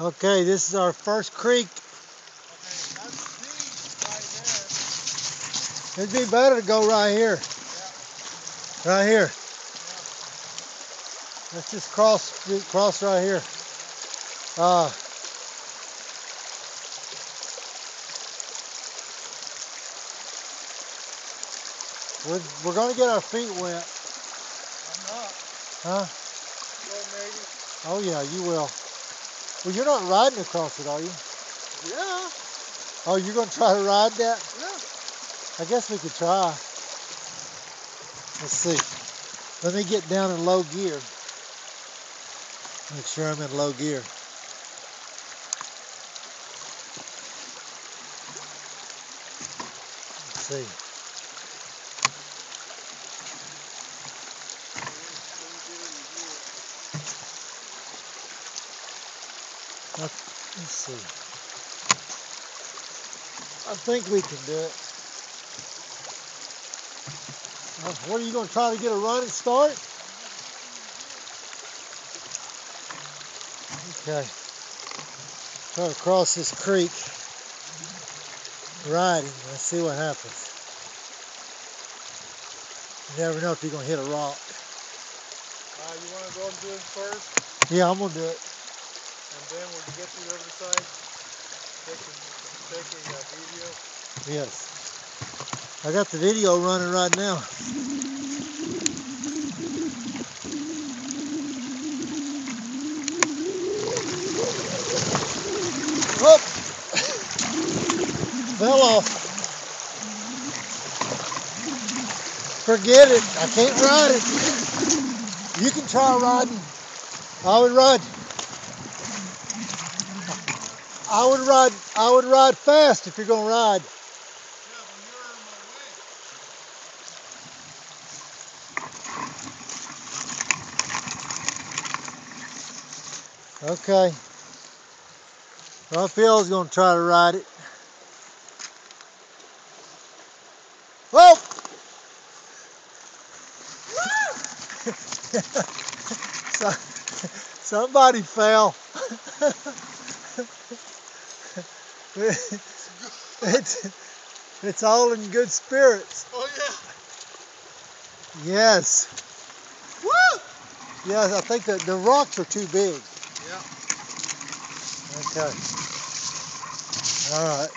Okay, this is our first creek. Okay, that's deep right there. It'd be better to go right here. Yeah. Right here. Yeah. Let's just cross right here. We're going to get our feet wet. I'm not. Huh? Well, maybe. Oh yeah, you will. Well, you're not riding across it, are you? Yeah. Oh, you're going to try to ride that? Yeah. I guess we could try. Let's see. Let me get down in low gear. Make sure I'm in low gear. Let's see. Let's see. I think we can do it. What are you going to try to get a running start? Okay. Try to cross this creek riding. Let's see what happens. You never know if you're going to hit a rock. You want to go and do it first? Yeah, I'm going to do it. And then when you get to the other side, take a video. Yes. I got the video running right now. Oh! Fell off. Forget it. I can't ride it. You can try riding. I would ride fast if you're going to ride. Yeah, but you're in my way. Okay. Raphael's going to try to ride it. Whoa! Somebody fell. It's all in good spirits. Oh yeah. Yes. Woo! Yes, I think that the rocks are too big. Yeah. Okay. All right.